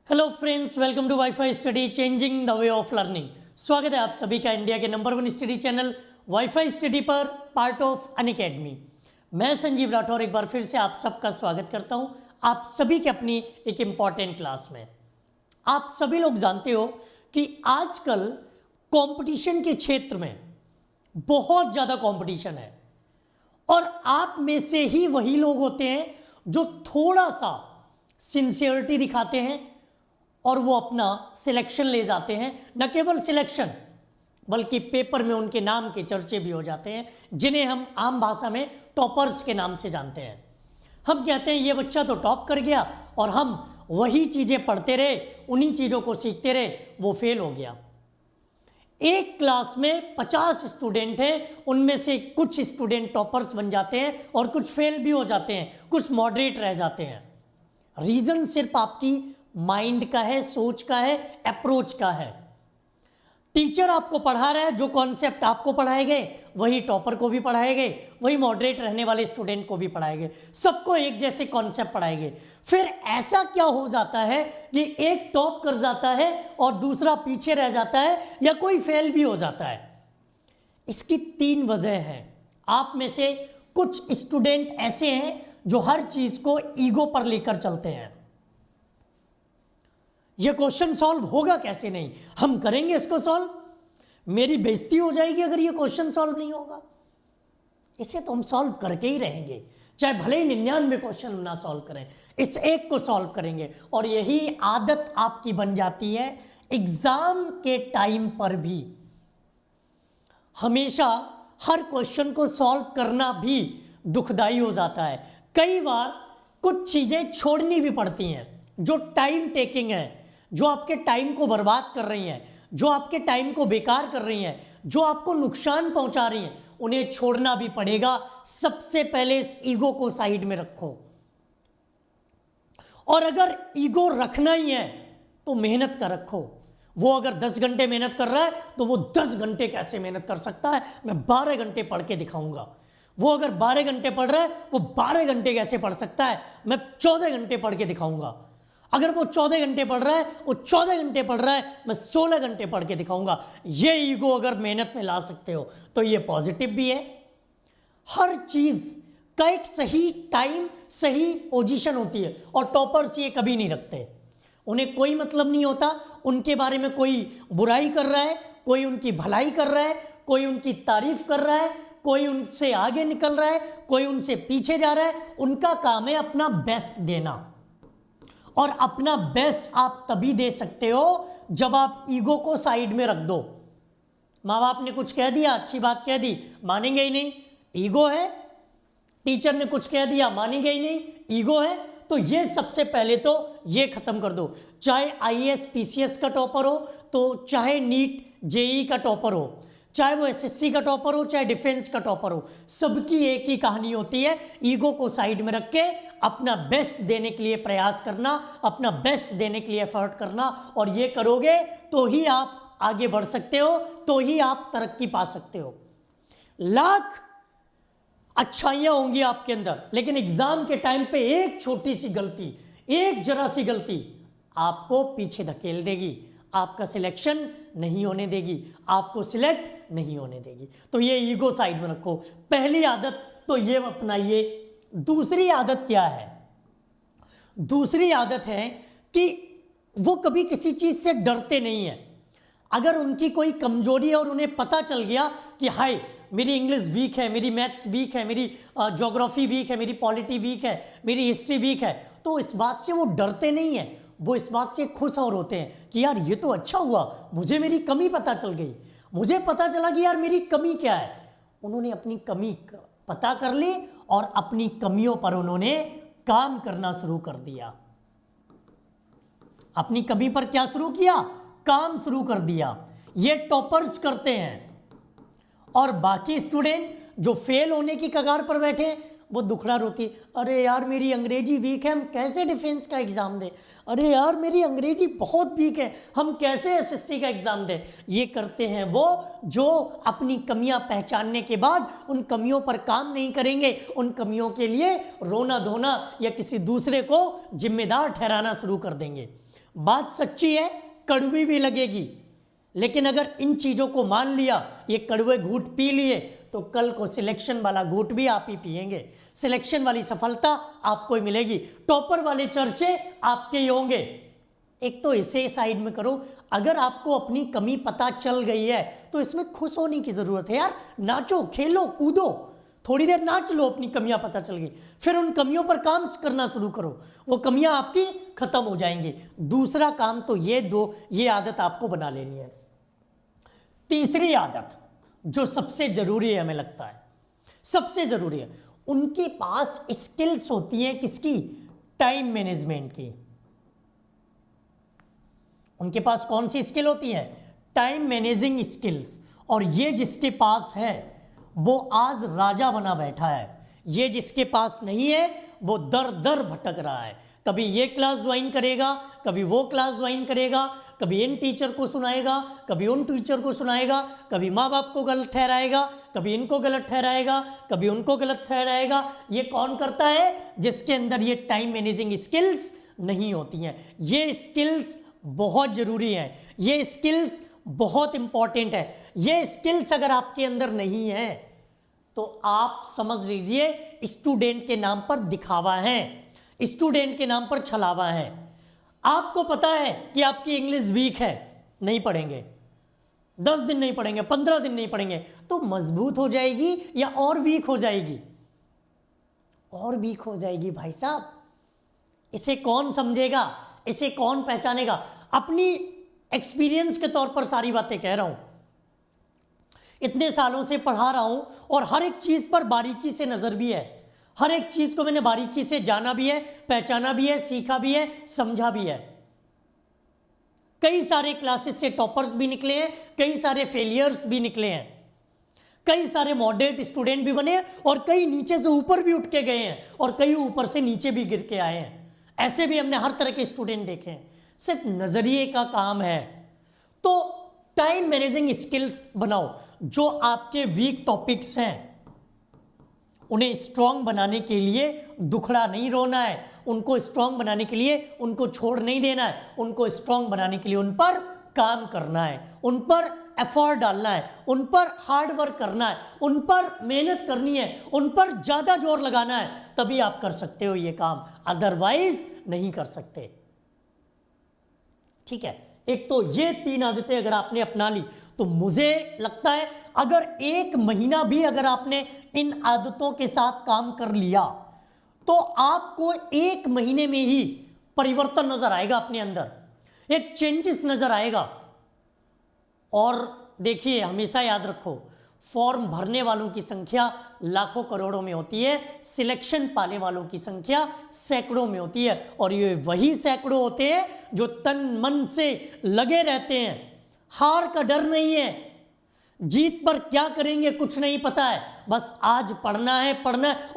Hello friends, welcome to WiFi study changing the way of learning. स्वागत है आप सभी का इंडिया के number 1 study channel WiFi study पर, पार्ट ऑफ अनअकैडमी। मैं संजीव राठौर एक बार फिर से आप सबका स्वागत करता हूं आप सभी के अपनी एक इम्पॉर्टेंट क्लास में। आप सभी लोग जानते हो कि आजकल कंपटीशन के क्षेत्र में बहुत ज़्यादा कंपटीशन है और आप में से ही वही लोग होते हैं जो थोड़ा सा सिंसियरिटी दिखाते हैं और वो अपना सिलेक्शन ले जाते हैं। न केवल सिलेक्शन बल्कि पेपर में उनके नाम के चर्चे भी हो जाते हैं, जिन्हें हम आम भाषा में टॉपर्स के नाम से जानते हैं। हम कहते हैं ये बच्चा तो टॉप कर गया और हम वही चीज़ें पढ़ते रहे, उन्हीं चीज़ों को सीखते रहे, वो फेल हो गया। एक क्लास में 50 स्टूडेंट हैं, उनमें से कुछ स्टूडेंट टॉपर्स बन जाते हैं और कुछ फेल भी हो जाते हैं, कुछ मॉडरेट रह जाते हैं। रीज़न सिर्फ आपकी माइंड का है, सोच का है, अप्रोच का है। टीचर आपको पढ़ा रहा है, जो कॉन्सेप्ट आपको पढ़ाए गए वही टॉपर को भी पढ़ाए गए, वही मॉडरेट रहने वाले स्टूडेंट को भी पढ़ाए गए, सबको एक जैसे कॉन्सेप्ट पढ़ाए गए। फिर ऐसा क्या हो जाता है कि एक टॉप कर जाता है और दूसरा पीछे रह जाता है या कोई फेल भी हो जाता है? इसकी 3 वजह हैं। आप में से कुछ स्टूडेंट ऐसे हैं जो हर चीज़ को ईगो पर लेकर चलते हैं। ये क्वेश्चन सॉल्व होगा कैसे? नहीं, हम करेंगे इसको सॉल्व, मेरी बेइज्जती हो जाएगी अगर ये क्वेश्चन सॉल्व नहीं होगा। इसे तो हम सॉल्व करके ही रहेंगे, चाहे भले ही 99 क्वेश्चन ना सॉल्व करें, इस एक को सॉल्व करेंगे। और यही आदत आपकी बन जाती है एग्जाम के टाइम पर भी। हमेशा हर क्वेश्चन को सॉल्व करना भी दुखदाई हो जाता है। कई बार कुछ चीज़ें छोड़नी भी पड़ती हैं जो टाइम टेकिंग है, जो आपके टाइम को बर्बाद कर रही हैं, जो आपके टाइम को बेकार कर रही हैं, जो आपको नुकसान पहुंचा रही हैं, उन्हें छोड़ना भी पड़ेगा। सबसे पहले इस ईगो को साइड में रखो। और अगर ईगो रखना ही है तो मेहनत का रखो। वो अगर 10 घंटे मेहनत कर रहा है तो वो 10 घंटे कैसे मेहनत कर सकता है, मैं 12 घंटे पढ़ के दिखाऊंगा। वो अगर 12 घंटे पढ़ रहा है, वो 12 घंटे कैसे पढ़ सकता है, मैं 14 घंटे पढ़ के दिखाऊंगा। अगर वो 14 घंटे पढ़ रहा है, वो 14 घंटे पढ़ रहा है, मैं 16 घंटे पढ़ के दिखाऊंगा। ये ईगो अगर मेहनत में ला सकते हो तो ये पॉजिटिव भी है। हर चीज़ का एक सही टाइम, सही पोजीशन होती है और टॉपर्स ये कभी नहीं रखते। उन्हें कोई मतलब नहीं होता, उनके बारे में कोई बुराई कर रहा है, कोई उनकी भलाई कर रहा है, कोई उनकी तारीफ कर रहा है, कोई उनसे आगे निकल रहा है, कोई उनसे पीछे जा रहा है। उनका काम है अपना बेस्ट देना। और अपना बेस्ट आप तभी दे सकते हो जब आप ईगो को साइड में रख दो। माँ बाप ने कुछ कह दिया, अच्छी बात कह दी, मानेंगे ही नहीं, ईगो है। टीचर ने कुछ कह दिया, मानेंगे ही नहीं, ईगो है। तो ये सबसे पहले तो ये खत्म कर दो। चाहे आईएएस पीसीएस का टॉपर हो, तो चाहे नीट जेईई का टॉपर हो, चाहे वो एसएससी का टॉपर हो, चाहे डिफेंस का टॉपर हो, सबकी एक ही कहानी होती है, ईगो को साइड में रख के अपना बेस्ट देने के लिए प्रयास करना, अपना बेस्ट देने के लिए एफर्ट करना। और ये करोगे तो ही आप आगे बढ़ सकते हो, तो ही आप तरक्की पा सकते हो। लाख अच्छाइयाँ होंगी आपके अंदर, लेकिन एग्जाम के टाइम पे एक छोटी सी गलती, एक जरा सी गलती आपको पीछे धकेल देगी, आपका सिलेक्शन नहीं होने देगी, आपको सिलेक्ट नहीं होने देगी। तो ये ईगो साइड में रखो। पहली आदत तो ये अपनाइए। दूसरी आदत क्या है? दूसरी आदत है कि वो कभी किसी चीज़ से डरते नहीं है। अगर उनकी कोई कमजोरी है और उन्हें पता चल गया कि हाय मेरी इंग्लिश वीक है, मेरी मैथ्स वीक है, मेरी ज्योग्राफी वीक है, मेरी पॉलिटी वीक है, मेरी हिस्ट्री वीक है, तो इस बात से वो डरते नहीं है। वो इस बात से खुश और होते हैं कि यार ये तो अच्छा हुआ, मुझे मेरी कमी पता चल गई, मुझे पता चला कि यार मेरी कमी क्या है। उन्होंने अपनी कमी पता कर ली और अपनी कमियों पर उन्होंने काम करना शुरू कर दिया। अपनी कमी पर क्या शुरू किया? काम शुरू कर दिया। ये टॉपर्स करते हैं। और बाकी स्टूडेंट जो फेल होने की कगार पर बैठे, वो दुखड़ा रोती, अरे यार मेरी अंग्रेजी वीक है, हम कैसे डिफेंस का एग्ज़ाम दें, अरे यार मेरी अंग्रेजी बहुत वीक है, हम कैसे एसएससी का एग्ज़ाम दें। ये करते हैं वो जो अपनी कमियां पहचानने के बाद उन कमियों पर काम नहीं करेंगे, उन कमियों के लिए रोना धोना या किसी दूसरे को जिम्मेदार ठहराना शुरू कर देंगे। बात सच्ची है, कड़वी भी लगेगी, लेकिन अगर इन चीज़ों को मान लिया, ये कड़वे घूंट पी लिए, तो कल को सिलेक्शन वाला घूंट भी आप ही पिएंगे, सिलेक्शन वाली सफलता आपको ही मिलेगी, टॉपर वाले चर्चे आपके ही होंगे। एक तो इसे साइड में करो। अगर आपको अपनी कमी पता चल गई है तो इसमें खुश होने की ज़रूरत है यार, नाचो, खेलो, कूदो, थोड़ी देर नाच लो, अपनी कमियां पता चल गई, फिर उन कमियों पर काम करना शुरू करो, वो कमियां आपकी खत्म हो जाएंगी। दूसरा काम तो ये आदत आपको बना लेनी है। तीसरी आदत जो सबसे जरूरी है, हमें लगता है सबसे जरूरी है, उनके पास स्किल्स होती है किसकी? टाइम मैनेजमेंट की। उनके पास कौन सी स्किल होती है? Time managing skills. और ये जिसके पास है वो आज राजा बना बैठा है, ये जिसके पास नहीं है वो दर दर भटक रहा है। कभी ये क्लास ज्वाइन करेगा, कभी वो क्लास ज्वाइन करेगा, कभी इन टीचर को सुनाएगा, कभी उन टीचर को सुनाएगा, कभी माँ बाप को गलत ठहराएगा, कभी इनको गलत ठहराएगा, कभी उनको गलत ठहराएगा। ये कौन करता है? जिसके अंदर ये टाइम मैनेजिंग स्किल्स नहीं होती हैं। ये स्किल्स बहुत ज़रूरी है, ये स्किल्स बहुत इंपॉर्टेंट है। ये स्किल्स अगर आपके अंदर नहीं है तो आप समझ लीजिए स्टूडेंट के नाम पर दिखावा है, स्टूडेंट के नाम पर छलावा है। आपको पता है कि आपकी इंग्लिश वीक है, नहीं पढ़ेंगे, 10 दिन नहीं पढ़ेंगे, 15 दिन नहीं पढ़ेंगे, तो मजबूत हो जाएगी या और वीक हो जाएगी? और वीक हो जाएगी भाई साहब। इसे कौन समझेगा, इसे कौन पहचानेगा? अपनी एक्सपीरियंस के तौर पर सारी बातें कह रहा हूं, इतने सालों से पढ़ा रहा हूं और हर एक चीज पर बारीकी से नजर भी है, हर एक चीज को मैंने बारीकी से जाना भी है, पहचाना भी है, सीखा भी है, समझा भी है। कई सारे क्लासेस से टॉपर्स भी निकले हैं, कई सारे फेलियर्स भी निकले हैं, कई सारे मॉडरेट स्टूडेंट भी बने और कई नीचे से ऊपर भी उठ के गए हैं और कई ऊपर से नीचे भी गिर के आए हैं। ऐसे भी हमने हर तरह के स्टूडेंट देखे हैं। सिर्फ नजरिए का काम है। तो टाइम मैनेजिंग स्किल्स बनाओ। जो आपके वीक टॉपिक्स हैं उन्हें स्ट्रांग बनाने के लिए दुखड़ा नहीं रोना है, उनको स्ट्रांग बनाने के लिए उनको छोड़ नहीं देना है, उनको स्ट्रांग बनाने के लिए उन पर काम करना है, उन पर एफर्ट डालना है, उन पर हार्ड वर्क करना है, उन पर मेहनत करनी है, उन पर ज़्यादा जोर लगाना है, तभी आप कर सकते हो ये काम, अदरवाइज नहीं कर सकते। ठीक है, एक तो ये 3 आदतें अगर आपने अपना ली तो मुझे लगता है अगर 1 महीना भी अगर आपने इन आदतों के साथ काम कर लिया तो आपको 1 महीने में ही परिवर्तन नजर आएगा, अपने अंदर एक चेंजेस नजर आएगा। और देखिए, हमेशा याद रखो, फॉर्म भरने वालों की संख्या लाखों करोड़ों में होती है, सिलेक्शन पाने वालों की संख्या सैकड़ों में होती है। और ये वही सैकड़ों होते हैं जो तन मन से लगे रहते हैं, हार का डर नहीं है, जीत पर क्या करेंगे कुछ नहीं पता है, बस आज पढ़ना है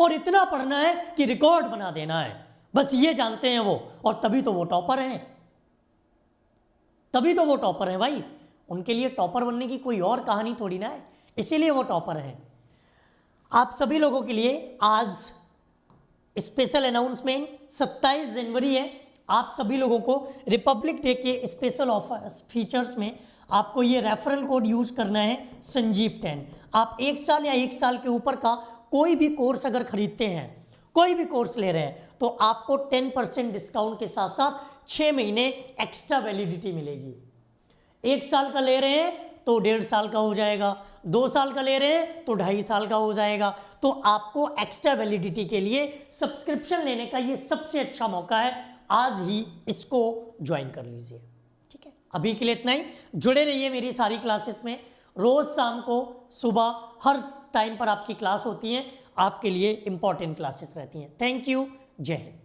और इतना पढ़ना है कि रिकॉर्ड बना देना है, बस ये जानते हैं वो। और तभी तो वो टॉपर हैं, तभी तो वो टॉपर हैं भाई। उनके लिए टॉपर बनने की कोई और कहानी थोड़ी ना है, इसीलिए वो टॉपर हैं। आप सभी लोगों के लिए आज स्पेशल अनाउंसमेंट, 27 जनवरी है। आप सभी लोगों को रिपब्लिक डे के स्पेशल ऑफर फीचर्स में आपको ये रेफरल कोड यूज करना है, संजीव 10। आप 1 साल या 1 साल के ऊपर का कोई भी कोर्स अगर खरीदते हैं, कोई भी कोर्स ले रहे हैं, तो आपको 10% डिस्काउंट के साथ साथ 6 महीने एक्स्ट्रा वैलिडिटी मिलेगी। 1 साल का ले रहे हैं तो 1.5 साल का हो जाएगा, 2 साल का ले रहे हैं तो 2.5 साल का हो जाएगा। तो आपको एक्स्ट्रा वैलिडिटी के लिए सब्सक्रिप्शन लेने का ये सबसे अच्छा मौका है, आज ही इसको ज्वाइन कर लीजिए। ठीक है, अभी के लिए इतना ही। जुड़े रहिए मेरी सारी क्लासेस में, रोज शाम को सुबह हर टाइम पर आपकी क्लास होती है, आपके लिए इंपॉर्टेंट क्लासेस रहती हैं। थैंक यू, जय हिंद।